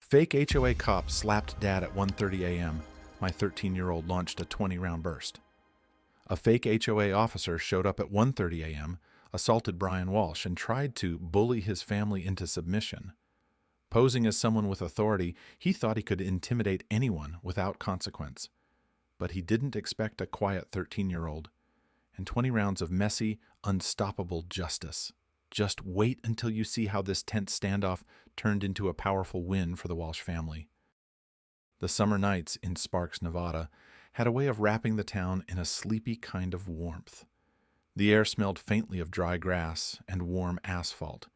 Fake HOA cop slapped dad at 1:30 a.m. My 13-year-old launched a 20-round burst. A fake HOA officer showed up at 1:30 a.m., assaulted Brian Walsh, and tried to bully his family into submission. Posing as someone with authority, he thought he could intimidate anyone without consequence. But he didn't expect a quiet 13-year-old. And 20 rounds of messy, unstoppable justice. Just wait until you see how this tense standoff turned into a powerful win for the Walsh family. The summer nights in Sparks, Nevada, had a way of wrapping the town in a sleepy kind of warmth. The air smelled faintly of dry grass and warm asphalt,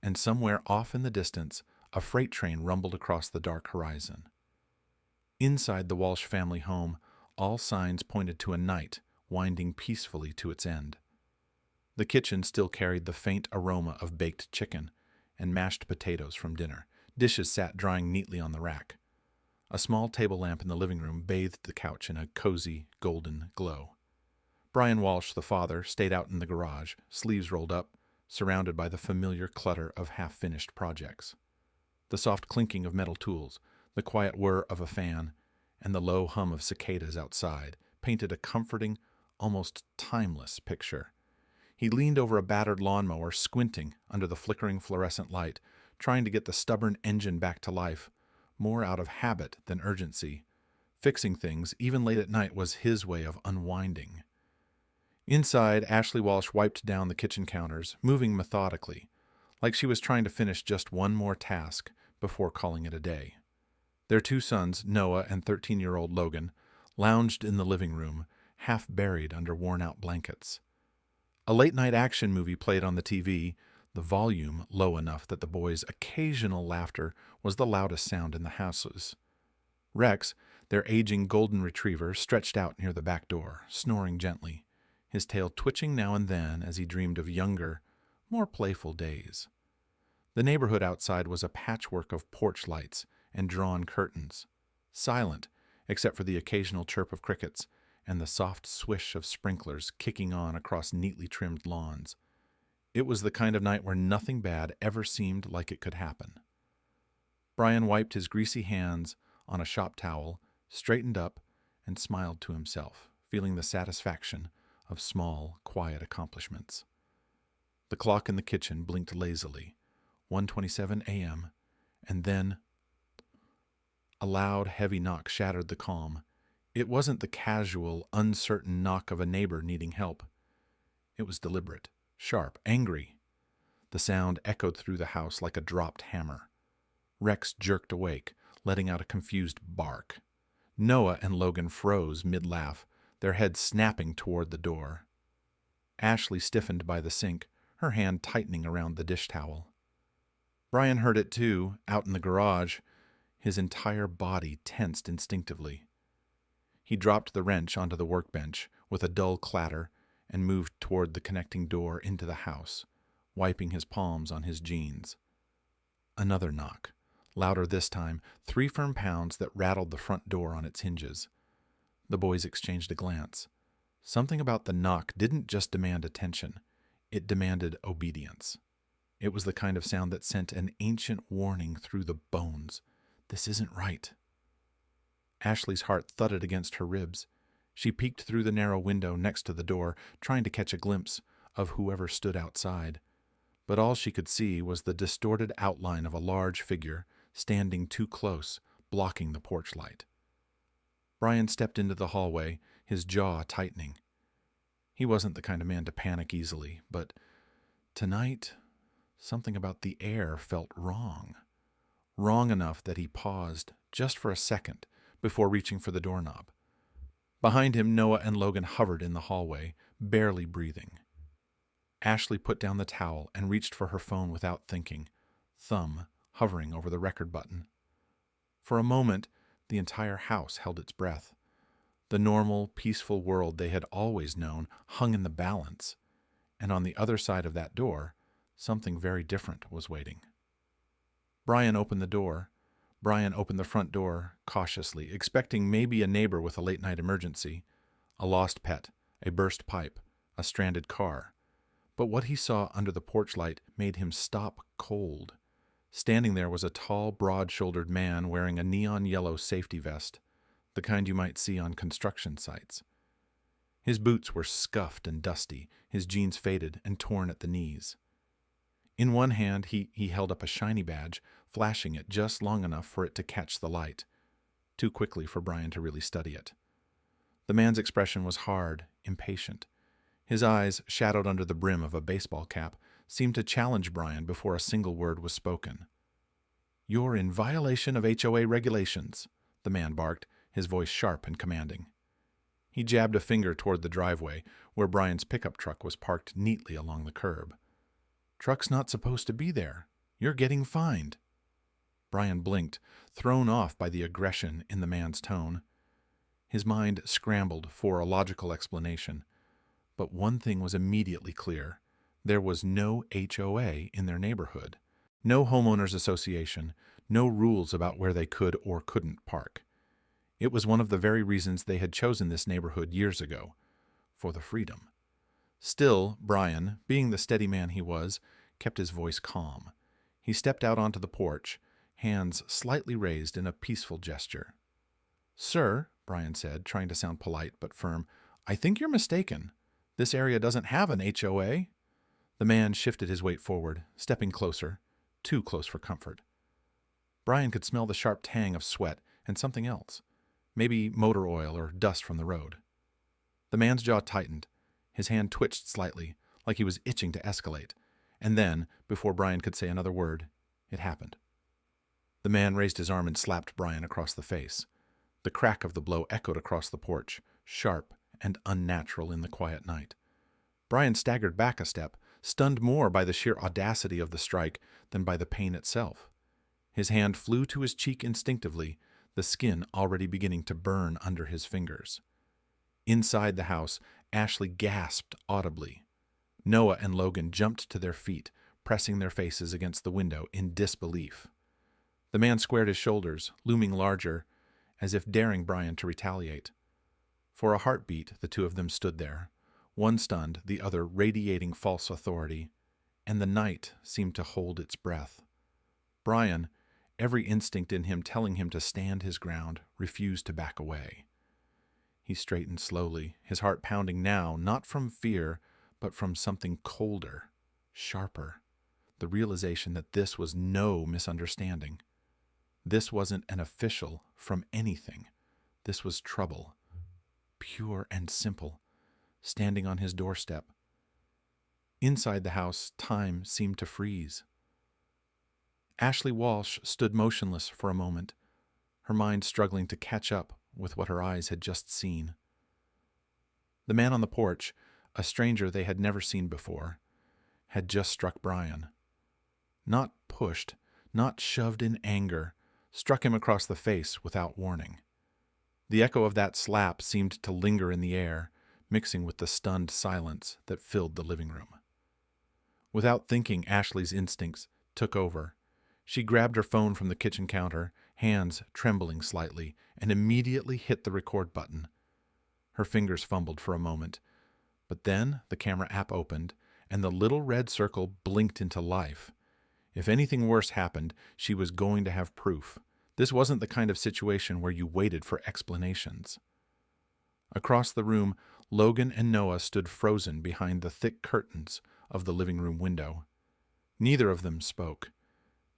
and somewhere off in the distance, a freight train rumbled across the dark horizon. Inside the Walsh family home, all signs pointed to a night winding peacefully to its end. The kitchen still carried the faint aroma of baked chicken and mashed potatoes from dinner. Dishes sat drying neatly on the rack. A small table lamp in the living room bathed the couch in a cozy, golden glow. Brian Walsh, the father, stayed out in the garage, sleeves rolled up, surrounded by the familiar clutter of half-finished projects. The soft clinking of metal tools, the quiet whir of a fan, and the low hum of cicadas outside painted a comforting, almost timeless picture. He leaned over a battered lawnmower, squinting under the flickering fluorescent light, trying to get the stubborn engine back to life, more out of habit than urgency. Fixing things, even late at night, was his way of unwinding. Inside, Ashley Walsh wiped down the kitchen counters, moving methodically, like she was trying to finish just one more task before calling it a day. Their two sons, Noah and 13-year-old Logan, lounged in the living room, half buried under worn-out blankets. A late-night action movie played on the TV, the volume low enough that the boys' occasional laughter was the loudest sound in the houses. Rex, their aging golden retriever, stretched out near the back door, snoring gently, his tail twitching now and then as he dreamed of younger, more playful days. The neighborhood outside was a patchwork of porch lights and drawn curtains, silent except for the occasional chirp of crickets and the soft swish of sprinklers kicking on across neatly trimmed lawns. It was the kind of night where nothing bad ever seemed like it could happen. Brian wiped his greasy hands on a shop towel, straightened up, and smiled to himself, feeling the satisfaction of small, quiet accomplishments. The clock in the kitchen blinked lazily, 1:27 a.m., and then a loud, heavy knock shattered the calm. It wasn't the casual, uncertain knock of a neighbor needing help. It was deliberate, sharp, angry. The sound echoed through the house like a dropped hammer. Rex jerked awake, letting out a confused bark. Noah and Logan froze mid-laugh, their heads snapping toward the door. Ashley stiffened by the sink, her hand tightening around the dish towel. Brian heard it too, out in the garage, his entire body tensed instinctively. He dropped the wrench onto the workbench with a dull clatter and moved toward the connecting door into the house, wiping his palms on his jeans. Another knock, louder this time, 3 firm pounds that rattled the front door on its hinges. The boys exchanged a glance. Something about the knock didn't just demand attention, it demanded obedience. It was the kind of sound that sent an ancient warning through the bones. This isn't right. Ashley's heart thudded against her ribs. She peeked through the narrow window next to the door, trying to catch a glimpse of whoever stood outside. But all she could see was the distorted outline of a large figure, standing too close, blocking the porch light. Brian stepped into the hallway, his jaw tightening. He wasn't the kind of man to panic easily, but tonight, something about the air felt wrong. Wrong enough that he paused just for a second before reaching for the doorknob. Behind him, Noah and Logan hovered in the hallway, barely breathing. Ashley put down the towel and reached for her phone without thinking, thumb hovering over the record button. For a moment, the entire house held its breath. The normal, peaceful world they had always known hung in the balance, and on the other side of that door, something very different was waiting. Brian opened the front door cautiously, expecting maybe a neighbor with a late-night emergency, a lost pet, a burst pipe, a stranded car. But what he saw under the porch light made him stop cold. Standing there was a tall, broad-shouldered man wearing a neon yellow safety vest, the kind you might see on construction sites. His boots were scuffed and dusty, his jeans faded and torn at the knees. In one hand, he held up a shiny badge, flashing it just long enough for it to catch the light, too quickly for Brian to really study it. The man's expression was hard, impatient. His eyes, shadowed under the brim of a baseball cap, seemed to challenge Brian before a single word was spoken. "You're in violation of HOA regulations," the man barked, his voice sharp and commanding. He jabbed a finger toward the driveway, where Brian's pickup truck was parked neatly along the curb. "Truck's not supposed to be there. You're getting fined." Brian blinked, thrown off by the aggression in the man's tone. His mind scrambled for a logical explanation. But one thing was immediately clear. There was no HOA in their neighborhood. No homeowners association, no rules about where they could or couldn't park. It was one of the very reasons they had chosen this neighborhood years ago, for the freedom. Still, Brian, being the steady man he was, kept his voice calm. He stepped out onto the porch, hands slightly raised in a peaceful gesture. "Sir," Brian said, trying to sound polite but firm, "I think you're mistaken. This area doesn't have an HOA." The man shifted his weight forward, stepping closer, too close for comfort. Brian could smell the sharp tang of sweat and something else, maybe motor oil or dust from the road. The man's jaw tightened. His hand twitched slightly, like he was itching to escalate. And then, before Brian could say another word, it happened. The man raised his arm and slapped Brian across the face. The crack of the blow echoed across the porch, sharp and unnatural in the quiet night. Brian staggered back a step, stunned more by the sheer audacity of the strike than by the pain itself. His hand flew to his cheek instinctively, the skin already beginning to burn under his fingers. Inside the house, Ashley gasped audibly. Noah and Logan jumped to their feet, pressing their faces against the window in disbelief. The man squared his shoulders, looming larger, as if daring Brian to retaliate. For a heartbeat, the two of them stood there, one stunned, the other radiating false authority, and the night seemed to hold its breath. Brian, every instinct in him telling him to stand his ground, refused to back away. He straightened slowly, his heart pounding now, not from fear, but from something colder, sharper, the realization that this was no misunderstanding. This wasn't an official from anything. This was trouble, pure and simple, standing on his doorstep. Inside the house, time seemed to freeze. Ashley Walsh stood motionless for a moment, her mind struggling to catch up with what her eyes had just seen. The man on the porch, a stranger they had never seen before, had just struck Brian. Not pushed, not shoved in anger, struck him across the face without warning. The echo of that slap seemed to linger in the air, mixing with the stunned silence that filled the living room. Without thinking, Ashley's instincts took over. She grabbed her phone from the kitchen counter, hands trembling slightly, and immediately hit the record button. Her fingers fumbled for a moment, but then the camera app opened, and the little red circle blinked into life. If anything worse happened, she was going to have proof. This wasn't the kind of situation where you waited for explanations. Across the room, Logan and Noah stood frozen behind the thick curtains of the living room window. Neither of them spoke.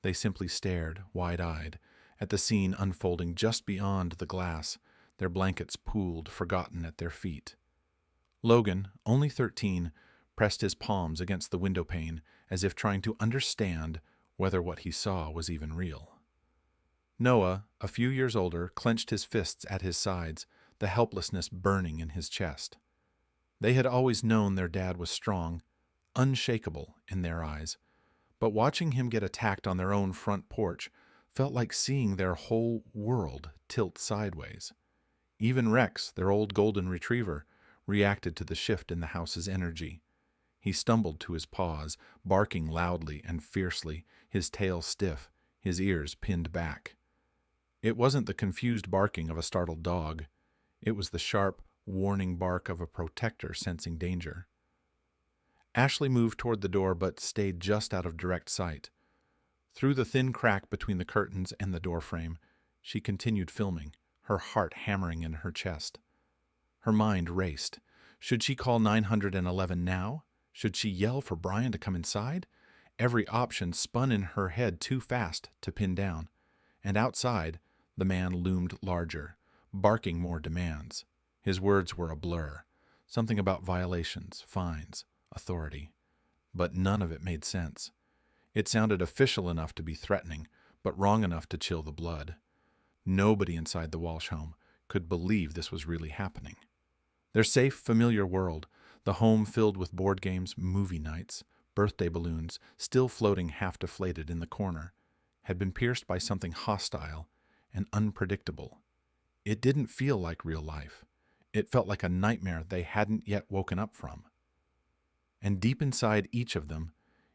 They simply stared, wide-eyed, at the scene unfolding just beyond the glass, their blankets pooled, forgotten at their feet. Logan, only 13, pressed his palms against the window pane as if trying to understand whether what he saw was even real. Noah, a few years older, clenched his fists at his sides, the helplessness burning in his chest. They had always known their dad was strong, unshakable in their eyes, but watching him get attacked on their own front porch felt like seeing their whole world tilt sideways. Even Rex, their old golden retriever, reacted to the shift in the house's energy. He stumbled to his paws, barking loudly and fiercely, his tail stiff, his ears pinned back. It wasn't the confused barking of a startled dog. It was the sharp, warning bark of a protector sensing danger. Ashley moved toward the door but stayed just out of direct sight. Through the thin crack between the curtains and the doorframe, she continued filming, her heart hammering in her chest. Her mind raced. Should she call 911 now? Should she yell for Brian to come inside? Every option spun in her head too fast to pin down. And outside, the man loomed larger, barking more demands. His words were a blur. Something about violations, fines, authority. But none of it made sense. It sounded official enough to be threatening, but wrong enough to chill the blood. Nobody inside the Walsh home could believe this was really happening. Their safe, familiar world, the home filled with board games, movie nights, birthday balloons, still floating half deflated in the corner, had been pierced by something hostile and unpredictable. It didn't feel like real life. It felt like a nightmare they hadn't yet woken up from. And deep inside each of them,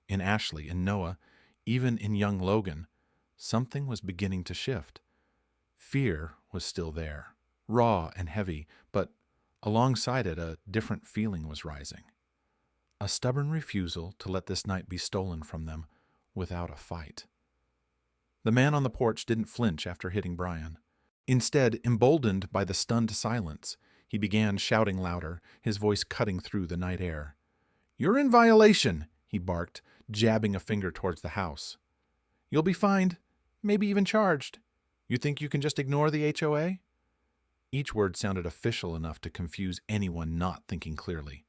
in Ashley and Noah, even in young Logan, something was beginning to shift. Fear was still there, raw and heavy, but alongside it a different feeling was rising. A stubborn refusal to let this night be stolen from them without a fight. The man on the porch didn't flinch after hitting Brian. Instead, emboldened by the stunned silence, he began shouting louder, his voice cutting through the night air. "You're in violation," he barked, jabbing a finger towards the house. "You'll be fined, maybe even charged. You think you can just ignore the HOA?" Each word sounded official enough to confuse anyone not thinking clearly.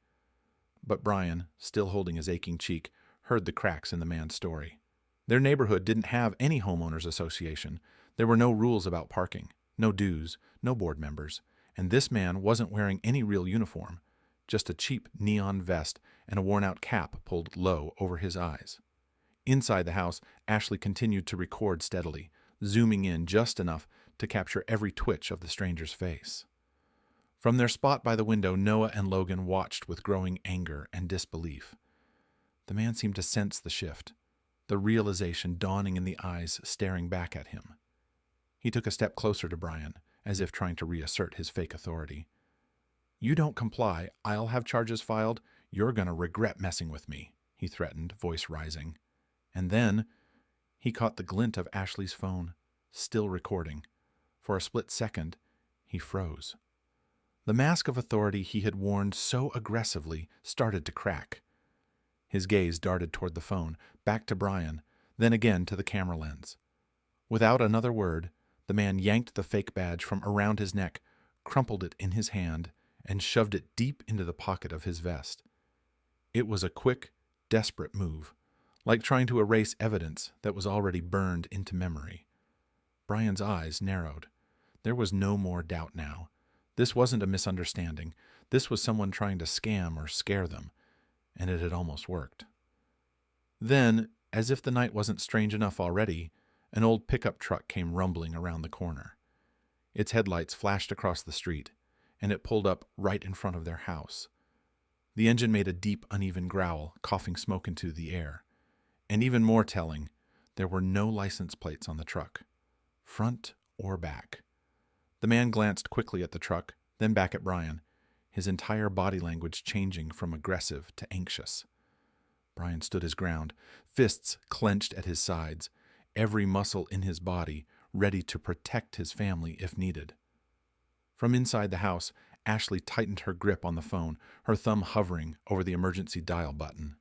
But Brian, still holding his aching cheek, heard the cracks in the man's story. Their neighborhood didn't have any homeowners association. There were no rules about parking, no dues, no board members, and this man wasn't wearing any real uniform, just a cheap neon vest and a worn-out cap pulled low over his eyes. Inside the house, Ashley continued to record steadily, zooming in just enough to capture every twitch of the stranger's face. From their spot by the window, Noah and Logan watched with growing anger and disbelief. The man seemed to sense the shift, the realization dawning in the eyes staring back at him. He took a step closer to Brian, as if trying to reassert his fake authority. "You don't comply, I'll have charges filed. You're going to regret messing with me," he threatened, voice rising. And then he caught the glint of Ashley's phone, still recording. For a split second, he froze. The mask of authority he had worn so aggressively started to crack. His gaze darted toward the phone, back to Brian, then again to the camera lens. Without another word, the man yanked the fake badge from around his neck, crumpled it in his hand, and shoved it deep into the pocket of his vest. It was a quick, desperate move, like trying to erase evidence that was already burned into memory. Brian's eyes narrowed. There was no more doubt now. This wasn't a misunderstanding. This was someone trying to scam or scare them, and it had almost worked. Then, as if the night wasn't strange enough already, an old pickup truck came rumbling around the corner. Its headlights flashed across the street, and it pulled up right in front of their house. The engine made a deep, uneven growl, coughing smoke into the air. And even more telling, there were no license plates on the truck, front or back. The man glanced quickly at the truck, then back at Brian, his entire body language changing from aggressive to anxious. Brian stood his ground, fists clenched at his sides, every muscle in his body ready to protect his family if needed. From inside the house, Ashley tightened her grip on the phone, her thumb hovering over the emergency dial button.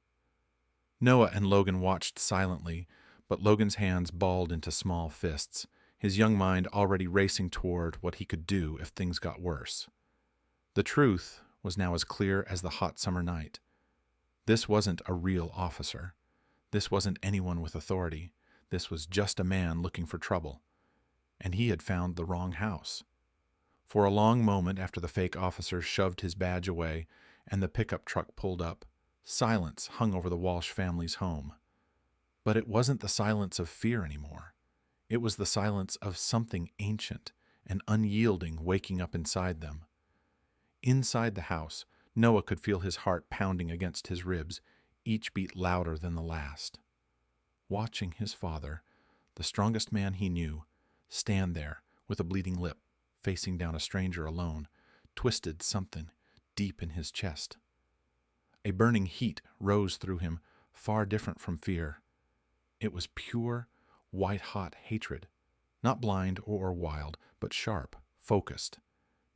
Noah and Logan watched silently, but Logan's hands balled into small fists, his young mind already racing toward what he could do if things got worse. The truth was now as clear as the hot summer night. This wasn't a real officer. This wasn't anyone with authority. This was just a man looking for trouble. And he had found the wrong house. For a long moment after the fake officer shoved his badge away and the pickup truck pulled up, silence hung over the Walsh family's home. But it wasn't the silence of fear anymore. It was the silence of something ancient and unyielding waking up inside them. Inside the house, Noah could feel his heart pounding against his ribs, each beat louder than the last. Watching his father, the strongest man he knew, stand there with a bleeding lip, facing down a stranger alone, twisted something deep in his chest. A burning heat rose through him, far different from fear. It was pure, white-hot hatred. Not blind or wild, but sharp, focused.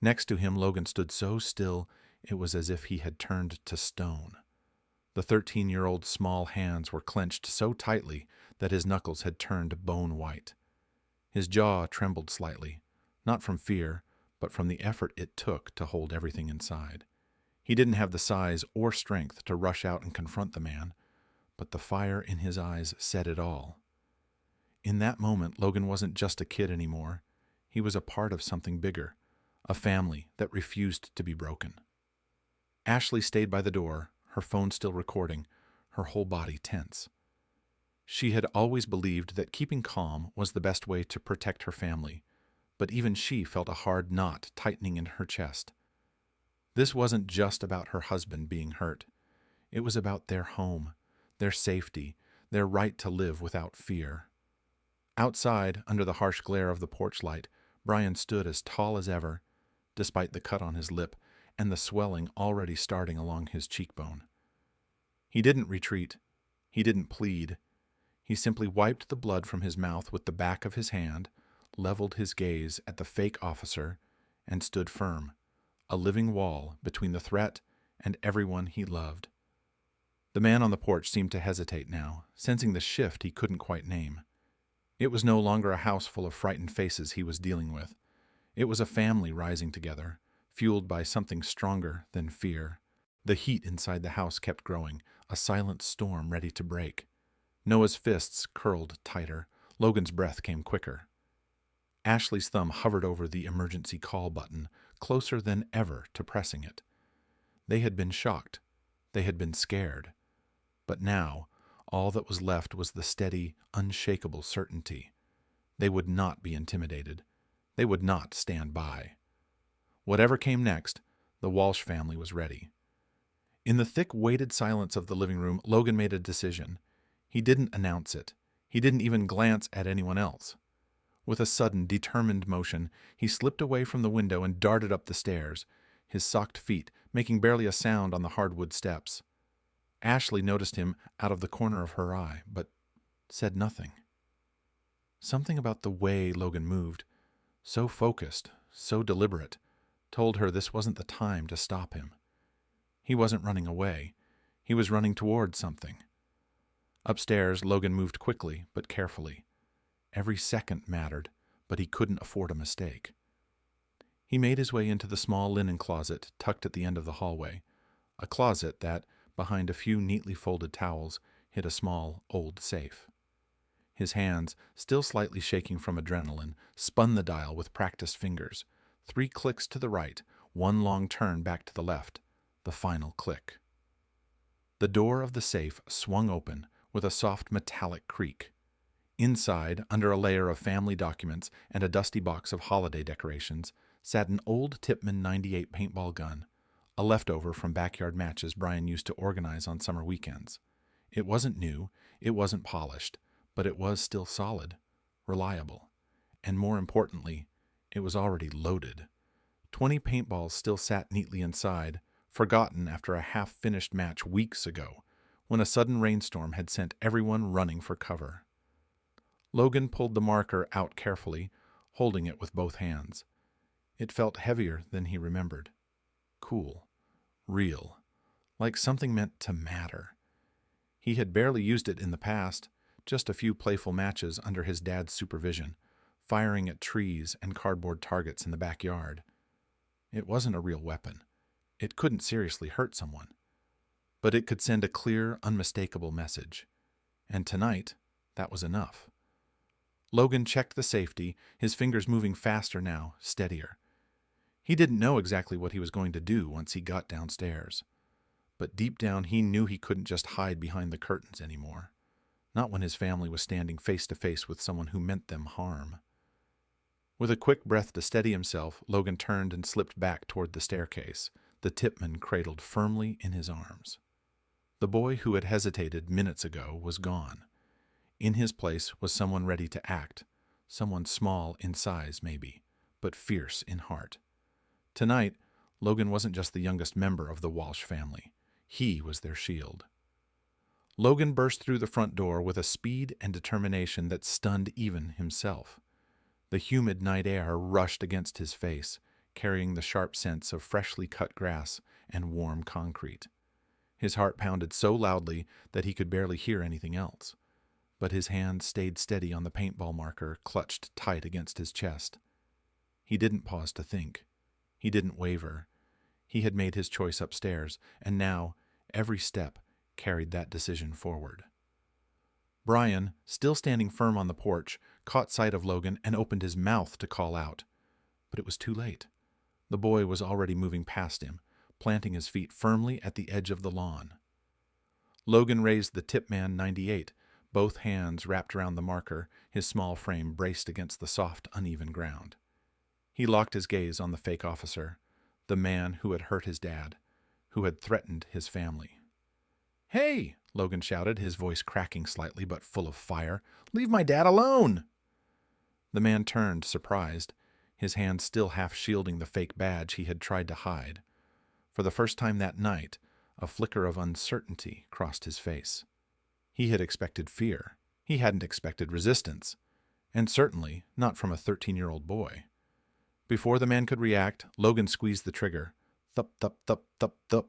Next to him, Logan stood so still it was as if he had turned to stone. The 13-year-old's small hands were clenched so tightly that his knuckles had turned bone white. His jaw trembled slightly, not from fear, but from the effort it took to hold everything inside. He didn't have the size or strength to rush out and confront the man, but the fire in his eyes said it all. In that moment, Logan wasn't just a kid anymore. He was a part of something bigger, a family that refused to be broken. Ashley stayed by the door, her phone still recording, her whole body tense. She had always believed that keeping calm was the best way to protect her family, but even she felt a hard knot tightening in her chest. This wasn't just about her husband being hurt. It was about their home, their safety, their right to live without fear. Outside, under the harsh glare of the porch light, Brian stood as tall as ever, despite the cut on his lip and the swelling already starting along his cheekbone. He didn't retreat. He didn't plead. He simply wiped the blood from his mouth with the back of his hand, leveled his gaze at the fake officer, and stood firm, a living wall between the threat and everyone he loved. The man on the porch seemed to hesitate now, sensing the shift he couldn't quite name. It was no longer a house full of frightened faces he was dealing with. It was a family rising together, fueled by something stronger than fear. The heat inside the house kept growing, a silent storm ready to break. Noah's fists curled tighter. Logan's breath came quicker. Ashley's thumb hovered over the emergency call button, closer than ever to pressing it. They had been shocked. They had been scared. But now, all that was left was the steady, unshakable certainty. They would not be intimidated. They would not stand by. Whatever came next, the Walsh family was ready. In the thick, weighted silence of the living room, Logan made a decision. He didn't announce it. He didn't even glance at anyone else. With a sudden, determined motion, he slipped away from the window and darted up the stairs, his socked feet making barely a sound on the hardwood steps. Ashley noticed him out of the corner of her eye, but said nothing. Something about the way Logan moved, so focused, so deliberate, told her this wasn't the time to stop him. He wasn't running away. He was running toward something. Upstairs, Logan moved quickly but carefully. Every second mattered, but he couldn't afford a mistake. He made his way into the small linen closet tucked at the end of the hallway, a closet that, behind a few neatly folded towels, hid a small, old safe. His hands, still slightly shaking from adrenaline, spun the dial with practiced fingers. 3 clicks to the right, 1 long turn back to the left, the final click. The door of the safe swung open with a soft metallic creak. Inside, under a layer of family documents and a dusty box of holiday decorations, sat an old Tipman 98 paintball gun, a leftover from backyard matches Brian used to organize on summer weekends. It wasn't new, it wasn't polished, but it was still solid, reliable, and more importantly, it was already loaded. 20 paintballs still sat neatly inside, forgotten after a half-finished match weeks ago, when a sudden rainstorm had sent everyone running for cover. Logan pulled the marker out carefully, holding it with both hands. It felt heavier than he remembered. Cool. Real. Like something meant to matter. He had barely used it in the past, just a few playful matches under his dad's supervision, firing at trees and cardboard targets in the backyard. It wasn't a real weapon. It couldn't seriously hurt someone. But it could send a clear, unmistakable message. And tonight, that was enough. Logan checked the safety, his fingers moving faster now, steadier. He didn't know exactly what he was going to do once he got downstairs. But deep down he knew he couldn't just hide behind the curtains anymore. Not when his family was standing face to face with someone who meant them harm. With a quick breath to steady himself, Logan turned and slipped back toward the staircase, the Tipman cradled firmly in his arms. The boy who had hesitated minutes ago was gone. In his place was someone ready to act, someone small in size maybe, but fierce in heart. Tonight, Logan wasn't just the youngest member of the Walsh family. He was their shield. Logan burst through the front door with a speed and determination that stunned even himself. The humid night air rushed against his face, carrying the sharp scents of freshly cut grass and warm concrete. His heart pounded so loudly that he could barely hear anything else, but his hand stayed steady on the paintball marker clutched tight against his chest. He didn't pause to think. He didn't waver. He had made his choice upstairs, and now every step carried that decision forward. Brian, still standing firm on the porch, caught sight of Logan and opened his mouth to call out. But it was too late. The boy was already moving past him, planting his feet firmly at the edge of the lawn. Logan raised the Tipman 98, both hands wrapped around the marker, his small frame braced against the soft, uneven ground. He locked his gaze on the fake officer, the man who had hurt his dad, who had threatened his family. "Hey!" Logan shouted, his voice cracking slightly but full of fire. "Leave my dad alone!" The man turned, surprised, his hand still half shielding the fake badge he had tried to hide. For the first time that night, a flicker of uncertainty crossed his face. He had expected fear. He hadn't expected resistance. And certainly not from a 13-year-old boy. Before the man could react, Logan squeezed the trigger. Thup, thup, thup, thup, thup.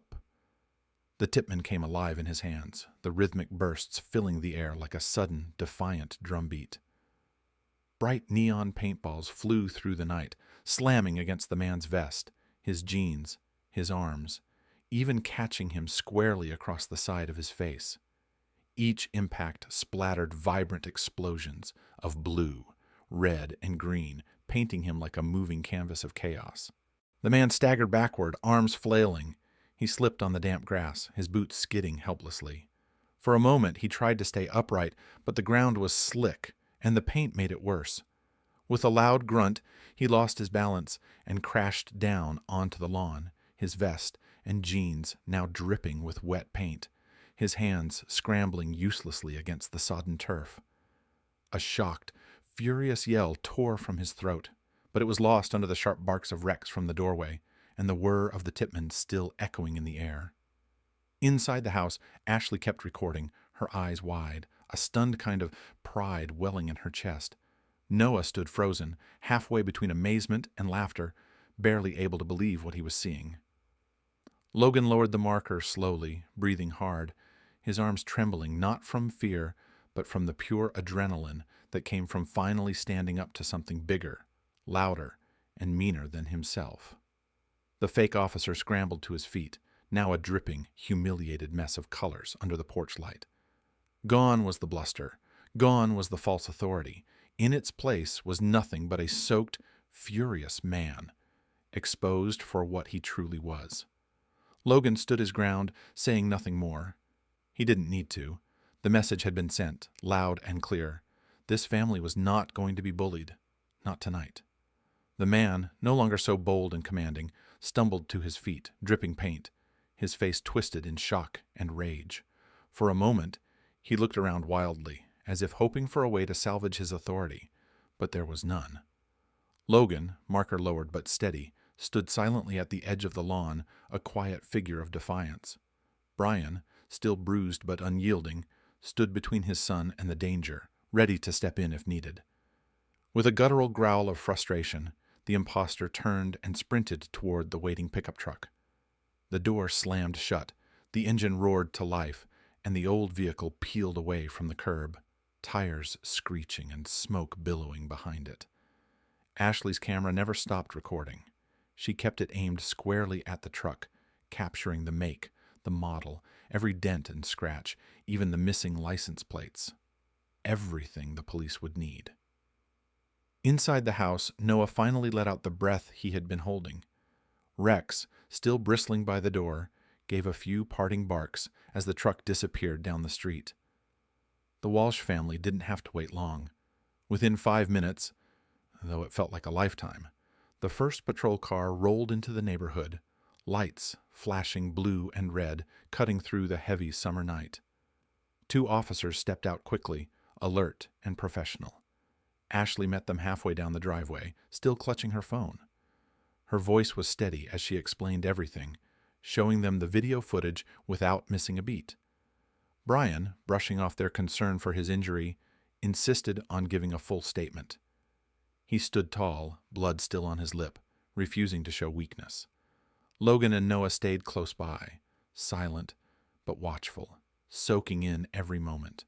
The Tipman came alive in his hands, the rhythmic bursts filling the air like a sudden, defiant drumbeat. Bright neon paintballs flew through the night, slamming against the man's vest, his jeans, his arms, even catching him squarely across the side of his face. Each impact splattered vibrant explosions of blue, red, and green, painting him like a moving canvas of chaos. The man staggered backward, arms flailing. He slipped on the damp grass, his boots skidding helplessly. For a moment he tried to stay upright, but the ground was slick, and the paint made it worse. With a loud grunt, he lost his balance and crashed down onto the lawn, his vest and jeans now dripping with wet paint, his hands scrambling uselessly against the sodden turf. A shocked, furious yell tore from his throat, but it was lost under the sharp barks of Rex from the doorway, and the whir of the Tipman still echoing in the air. Inside the house, Ashley kept recording, her eyes wide, a stunned kind of pride welling in her chest. Noah stood frozen, halfway between amazement and laughter, barely able to believe what he was seeing. Logan lowered the marker slowly, breathing hard, his arms trembling not from fear, but from the pure adrenaline that came from finally standing up to something bigger, louder, and meaner than himself. The fake officer scrambled to his feet, now a dripping, humiliated mess of colors under the porch light. Gone was the bluster. Gone was the false authority. In its place was nothing but a soaked, furious man, exposed for what he truly was. Logan stood his ground, saying nothing more. He didn't need to. The message had been sent, loud and clear. This family was not going to be bullied. Not tonight. The man, no longer so bold and commanding, stumbled to his feet, dripping paint, his face twisted in shock and rage. For a moment, he looked around wildly, as if hoping for a way to salvage his authority, but there was none. Logan, marker lowered but steady, stood silently at the edge of the lawn, a quiet figure of defiance. Brian, still bruised but unyielding, stood between his son and the danger, ready to step in if needed. With a guttural growl of frustration, the imposter turned and sprinted toward the waiting pickup truck. The door slammed shut, the engine roared to life, and the old vehicle peeled away from the curb, tires screeching and smoke billowing behind it. Ashley's camera never stopped recording. She kept it aimed squarely at the truck, capturing the make, the model, every dent and scratch, even the missing license plates. Everything the police would need. Inside the house, Noah finally let out the breath he had been holding. Rex, still bristling by the door, gave a few parting barks as the truck disappeared down the street. The Walsh family didn't have to wait long. Within 5 minutes, though it felt like a lifetime, the first patrol car rolled into the neighborhood, lights flashing blue and red, cutting through the heavy summer night. 2 officers stepped out quickly, alert and professional. Ashley met them halfway down the driveway, still clutching her phone. Her voice was steady as she explained everything, showing them the video footage without missing a beat. Brian, brushing off their concern for his injury, insisted on giving a full statement. He stood tall, blood still on his lip, refusing to show weakness. Logan and Noah stayed close by, silent but watchful, soaking in every moment.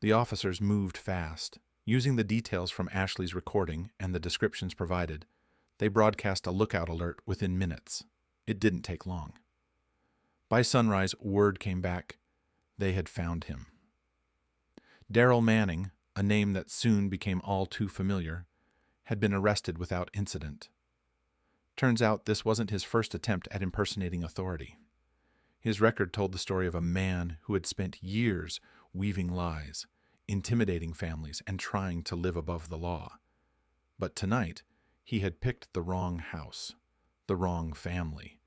The officers moved fast. Using the details from Ashley's recording and the descriptions provided, they broadcast a lookout alert within minutes. It didn't take long. By sunrise, word came back. They had found him. Darrell Manning, a name that soon became all too familiar, had been arrested without incident. Turns out this wasn't his first attempt at impersonating authority. His record told the story of a man who had spent years weaving lies, intimidating families, and trying to live above the law. But tonight, he had picked the wrong house, the wrong family.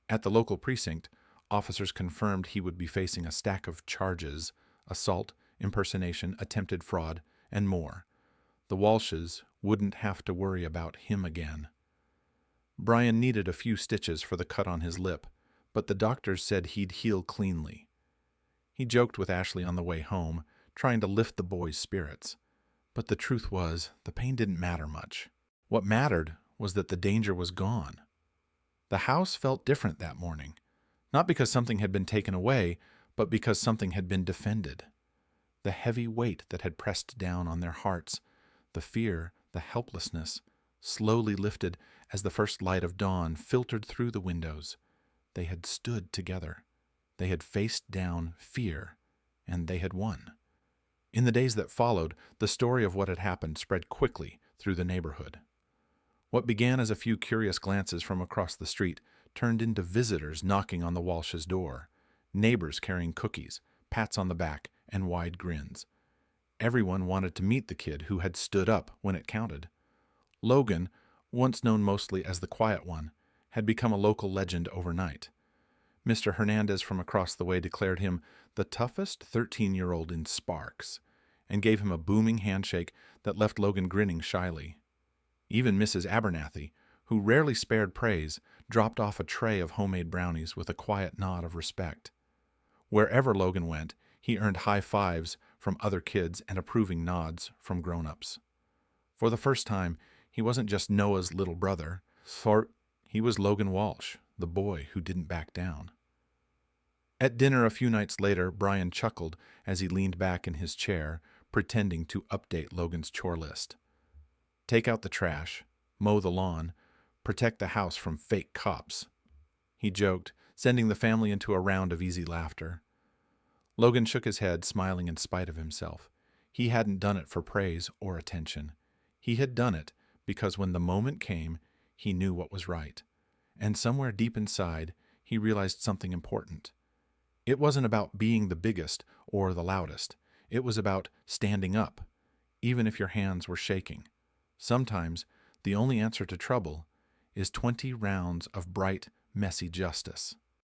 At the local precinct, officers confirmed he would be facing a stack of charges: assault, impersonation, attempted fraud, and more. The Walshes wouldn't have to worry about him again. Brian needed a few stitches for the cut on his lip, but the doctors said he'd heal cleanly. He joked with Ashley on the way home, trying to lift the boy's spirits. But the truth was, the pain didn't matter much. What mattered was that the danger was gone. The house felt different that morning, not because something had been taken away, but because something had been defended. The heavy weight that had pressed down on their hearts, the fear, the helplessness, slowly lifted as the first light of dawn filtered through the windows. They had stood together. They had faced down fear, and they had won. In the days that followed, the story of what had happened spread quickly through the neighborhood. What began as a few curious glances from across the street turned into visitors knocking on the Walsh's door, neighbors carrying cookies, pats on the back, and wide grins. Everyone wanted to meet the kid who had stood up when it counted. Logan, once known mostly as the quiet one, had become a local legend overnight. Mr. Hernandez from across the way declared him the toughest 13-year-old in Sparks, and gave him a booming handshake that left Logan grinning shyly. Even Mrs. Abernathy, who rarely spared praise, dropped off a tray of homemade brownies with a quiet nod of respect. Wherever Logan went, he earned high fives from other kids and approving nods from grown-ups. For the first time, he wasn't just Noah's little brother, for he was Logan Walsh, the boy who didn't back down. At dinner a few nights later, Brian chuckled as he leaned back in his chair, pretending to update Logan's chore list. Take out the trash, mow the lawn, protect the house from fake cops. He joked, sending the family into a round of easy laughter. Logan shook his head, smiling in spite of himself. He hadn't done it for praise or attention. He had done it because when the moment came, he knew what was right. And somewhere deep inside, he realized something important. It wasn't about being the biggest or the loudest. It was about standing up, even if your hands were shaking. Sometimes, the only answer to trouble is 20 rounds of bright, messy justice.